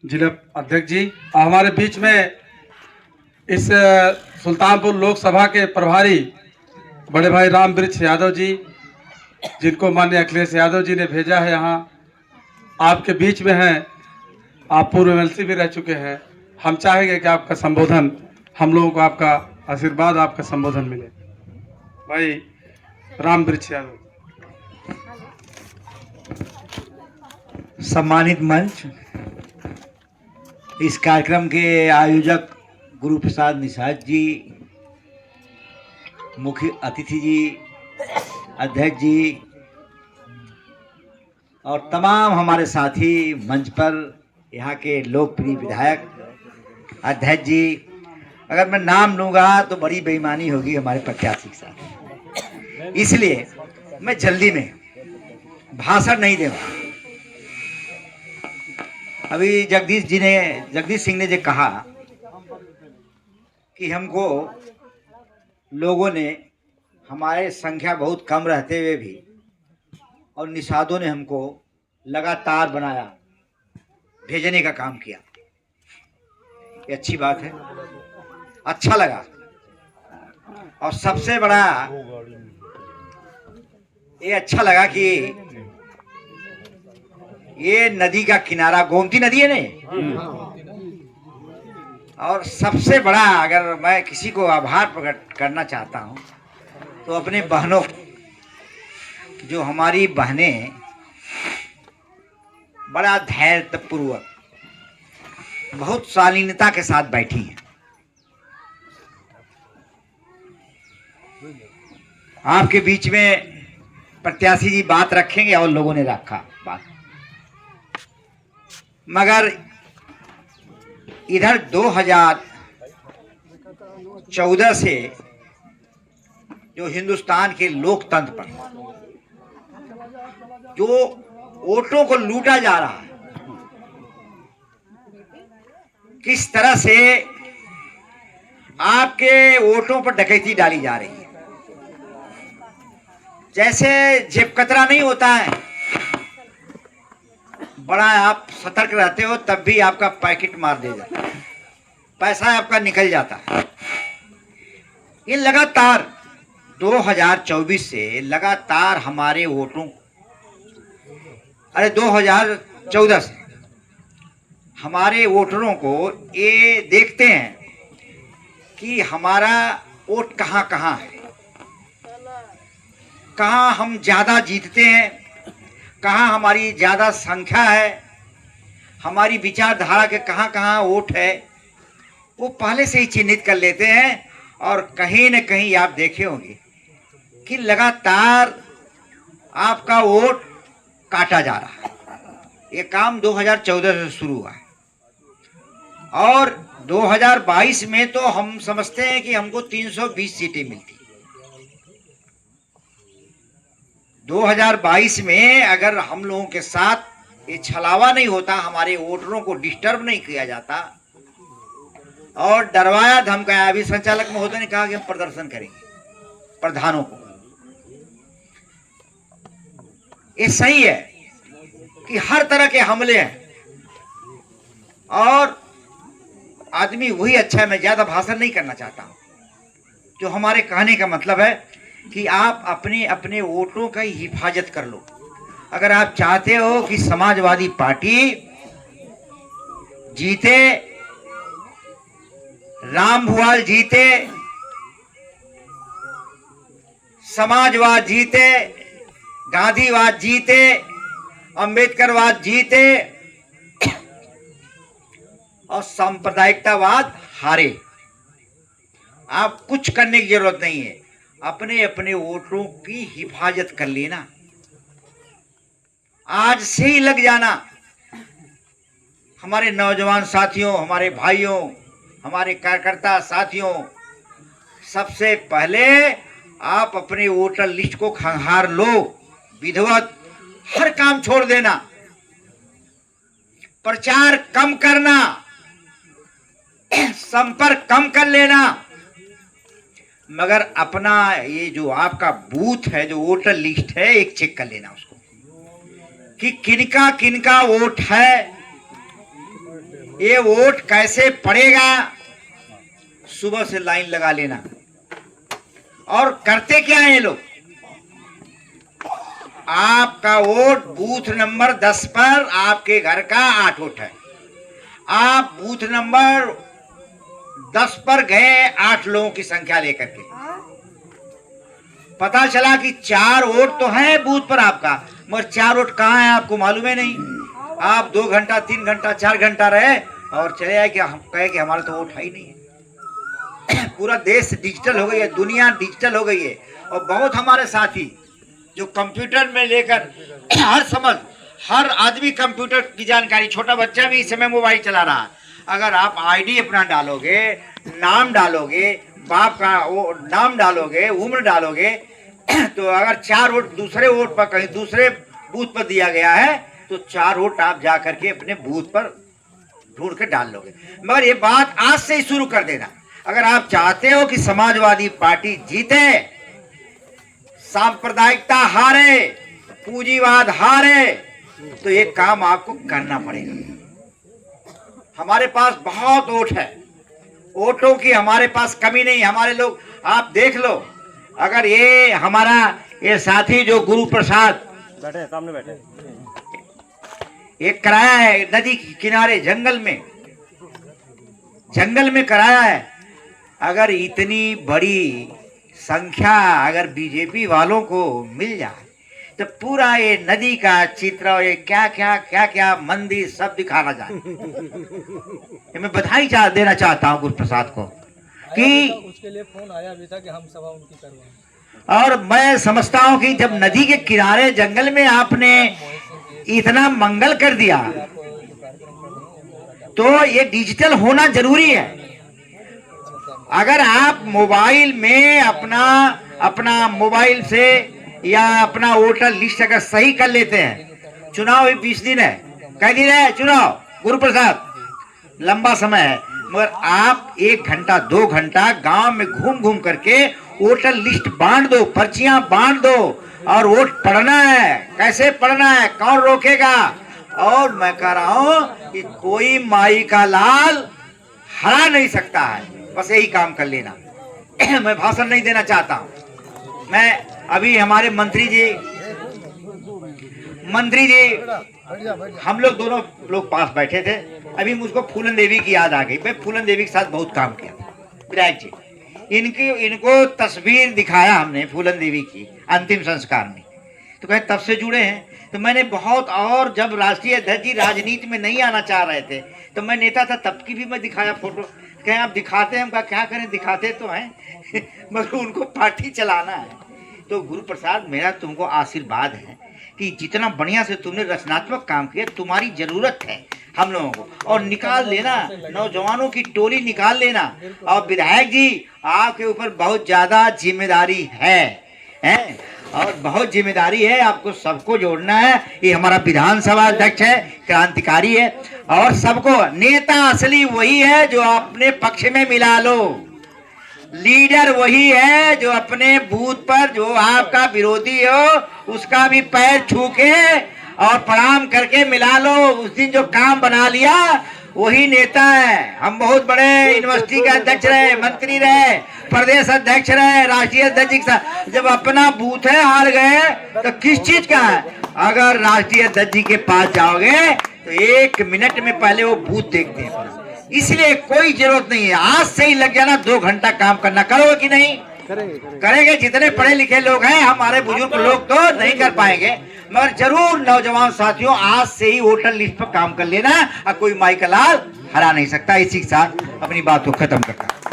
जिला अध्यक्ष जी, हमारे बीच में इस सुल्तानपुर लोकसभा के प्रभारी बड़े भाई राम वृक्ष यादव जी, जिनको माननीय अखिलेश यादव जी ने भेजा है यहाँ, आपके बीच में हैं। आप पूर्व एमएलसी भी रह चुके हैं। हम चाहेंगे कि आपका संबोधन, हम लोगों को आपका आशीर्वाद, आपका संबोधन मिले। भाई राम वृक्ष यादव। सम्मानित मंच, इस कार्यक्रम के आयोजक गुरु प्रसाद निषाद जी, मुख्य अतिथि जी, अध्यक्ष जी और तमाम हमारे साथी मंच पर, यहाँ के लोकप्रिय विधायक अध्यक्ष जी, अगर मैं नाम लूँगा तो बड़ी बेईमानी होगी हमारे प्रत्याशी के साथ, इसलिए मैं जल्दी में भाषण नहीं दूंगा। अभी जगदीश सिंह ने जो कहा कि हमको लोगों ने, हमारे संख्या बहुत कम रहते हुए भी और निषादों ने हमको लगातार बनाया, भेजने का काम किया। ये अच्छी बात है, अच्छा लगा। और सबसे बड़ा ये अच्छा लगा कि ये नदी का किनारा गोमती नदी है ने, और सबसे बड़ा अगर मैं किसी को आभार प्रकट करना चाहता हूं तो अपने बहनों, जो हमारी बहनें बड़ा धैर्यपूर्वक, बहुत शालीनता के साथ बैठी हैं। आपके बीच में प्रत्याशी जी बात रखेंगे और लोगों ने रखा बात, मगर इधर 2014 से जो हिंदुस्तान के लोकतंत्र पर जो वोटों को लूटा जा रहा है, किस तरह से आपके वोटों पर डकैती डाली जा रही है। जैसे जेब कतरा नहीं होता है, बड़ा आप सतर्क रहते हो तब भी आपका पैकेट मार दे जाता है, पैसा आपका निकल जाता है। ये लगातार 2024 से लगातार हमारे वोटों, 2014 से हमारे वोटरों को ये देखते हैं कि हमारा वोट कहाँ कहाँ है, कहाँ हम ज़्यादा जीतते हैं, कहाँ हमारी ज़्यादा संख्या है, हमारी विचारधारा के कहाँ कहाँ वोट है, वो पहले से ही चिन्हित कर लेते हैं। और कहीं न कहीं आप देखे होंगे कि लगातार आपका वोट काटा जा रहा है। ये काम 2014 से शुरू हुआ है और 2022 में तो हम समझते हैं कि हमको 320 सीटें मिलती। 2022 में अगर हम लोगों के साथ ये छलावा नहीं होता, हमारे वोटरों को डिस्टर्ब नहीं किया जाता और डरवाया धमकाया, अभी संचालक महोदय ने कहा कि हम प्रदर्शन करेंगे प्रधानों को, ये सही है कि हर तरह के हमले हैं और आदमी वही अच्छा है। मैं ज्यादा भाषण नहीं करना चाहता हूं, जो हमारे कहने का मतलब है कि आप अपने अपने वोटों का हिफाजत कर लो। अगर आप चाहते हो कि समाजवादी पार्टी जीते, राम भुआल जीते, समाजवाद जीते, गांधीवाद जीते, अंबेडकरवाद जीते और सांप्रदायिकतावाद हारे, आप कुछ करने की जरूरत नहीं है। अपने अपने वोटरों की हिफाजत कर लेना, आज से ही लग जाना। हमारे नौजवान साथियों, हमारे भाइयों, हमारे कार्यकर्ता साथियों, सबसे पहले आप अपने वोटर लिस्ट को खंगार लो, विधिवत हर काम छोड़ देना, प्रचार कम करना, संपर्क कम कर लेना, मगर अपना ये जो आपका बूथ है, जो वोटर लिस्ट है, एक चेक कर लेना उसको कि किनका किनका वोट है ये वोट कैसे पड़ेगा, सुबह से लाइन लगा लेना। और करते क्या है ये लोग, आपका वोट बूथ नंबर 10 पर आपके घर का 8 वोट है, आप बूथ नंबर 10 पर गए 8 लोगों की संख्या लेकर के, पता चला कि 4 वोट तो है बूथ पर आपका, मगर 4 वोट कहाँ है आपको मालूम है नहीं। आप 2 घंटा 3 घंटा 4 घंटा रहे और चले आए कि हम कहे कि हमारा तो वोट है ही नहीं है। पूरा देश डिजिटल हो गई है, दुनिया डिजिटल हो गई है, और बहुत हमारे साथी जो कंप्यूटर में लेकर हर आदमी कंप्यूटर की जानकारी, छोटा बच्चा भी इस समय मोबाइल चला रहा है। अगर आप आईडी अपना डालोगे, नाम डालोगे, बाप का वो नाम डालोगे, उम्र डालोगे, तो अगर 4 वोट दूसरे वोट पर कहीं दूसरे बूथ पर दिया गया है तो 4 वोट आप जा करके अपने बूथ पर ढूंढ के डाल लोगे। मगर ये बात आज से ही शुरू कर देना। अगर आप चाहते हो कि समाजवादी पार्टी जीते, सांप्रदायिकता हारे, पूंजीवाद हारे, तो ये काम आपको करना पड़ेगा। हमारे पास बहुत वोट है, वोटों की हमारे पास कमी नहीं। हमारे लोग आप देख लो, अगर ये हमारा ये साथी जो गुरु प्रसाद बैठे सामने बैठे, एक कराया है नदी के किनारे जंगल में कराया है। अगर इतनी बड़ी संख्या अगर बीजेपी वालों को मिल जाए तो पूरा ये नदी का चित्र, ये क्या क्या मंदिर सब दिखाना जाए। मैं बधाई देना चाहता हूँ गुरु प्रसाद को कि उसके लिए फोन आया भी था कि हम सभा उनकी करवाएं। और मैं समझता हूँ कि जब नदी के किनारे जंगल में आपने इतना मंगल कर दिया तो ये डिजिटल होना जरूरी है। अगर आप मोबाइल में अपना मोबाइल से या अपना वोटर लिस्ट अगर सही कर लेते हैं, चुनाव भी 20 दिन है, कई दिन है चुनाव गुरु प्रसाद, लंबा समय है, मगर आप 1 घंटा 2 घंटा गांव में घूम करके वोटर लिस्ट बांट दो, पर्चियां बांट दो, और वोट पढ़ना है। कैसे पढ़ना है, कौन रोकेगा। और मैं कह रहा हूं कि कोई माई का लाल हरा नहीं सकता है, बस यही काम कर लेना। मैं भाषण नहीं देना चाहता हूं। मैं अभी हमारे मंत्री जी हम लोग दोनों लोग पास बैठे थे, अभी मुझको फूलन देवी की याद आ गई। मैं फूलन देवी के साथ बहुत काम किया था, विधायक जी। इनको तस्वीर दिखाया हमने फूलन देवी की अंतिम संस्कार में, तो कहे तब से जुड़े हैं। तो मैंने बहुत, और जब राष्ट्रीय अध्यक्ष जी राजनीति में नहीं आना चाह रहे थे तो मैं नेता था तब की भी मैं दिखाया फोटो। कहें आप दिखाते हैं, हम कहा क्या करें, दिखाते तो हैं मगर उनको पार्टी चलाना है। तो गुरु प्रसाद मेरा तुमको आशीर्वाद है कि जितना बढ़िया से तुमने रचनात्मक काम किया, तुम्हारी जरूरत है हम लोगों को, और निकाल लेना, नौजवानों की टोली निकाल लेना। और विधायक जी आपके ऊपर बहुत ज्यादा जिम्मेदारी है और बहुत जिम्मेदारी है, आपको सबको जोड़ना है। ये हमारा विधानसभा अध्यक्ष है, क्रांतिकारी है, और सबको नेता असली वही है जो अपने पक्ष में मिला लो। लीडर वही है जो अपने बूथ पर जो आपका विरोधी हो उसका भी पैर छू के और प्रणाम करके मिला लो। उस दिन जो काम बना लिया वही नेता है। हम बहुत बड़े यूनिवर्सिटी के अध्यक्ष रहे, मंत्री रहे, प्रदेश अध्यक्ष रहे, राष्ट्रीय अध्यक्ष, जब अपना बूथ है हार गए तो किस चीज का है। अगर राष्ट्रीय अध्यक्ष जी के पास जाओगे तो 1 मिनट में पहले वो बूथ देखते हैं। इसलिए कोई जरूरत नहीं है, आज से ही लग जाना 2 घंटा काम करना। करोगे कि नहीं? करेंगे। जितने पढ़े लिखे लोग हैं, हमारे बुजुर्ग लोग तो नहीं कर पाएंगे, मगर जरूर नौजवान साथियों आज से ही वोटर लिस्ट पर काम कर लेना, और कोई माई का लाल हरा नहीं सकता। इसी के साथ अपनी बात को खत्म करता हूं।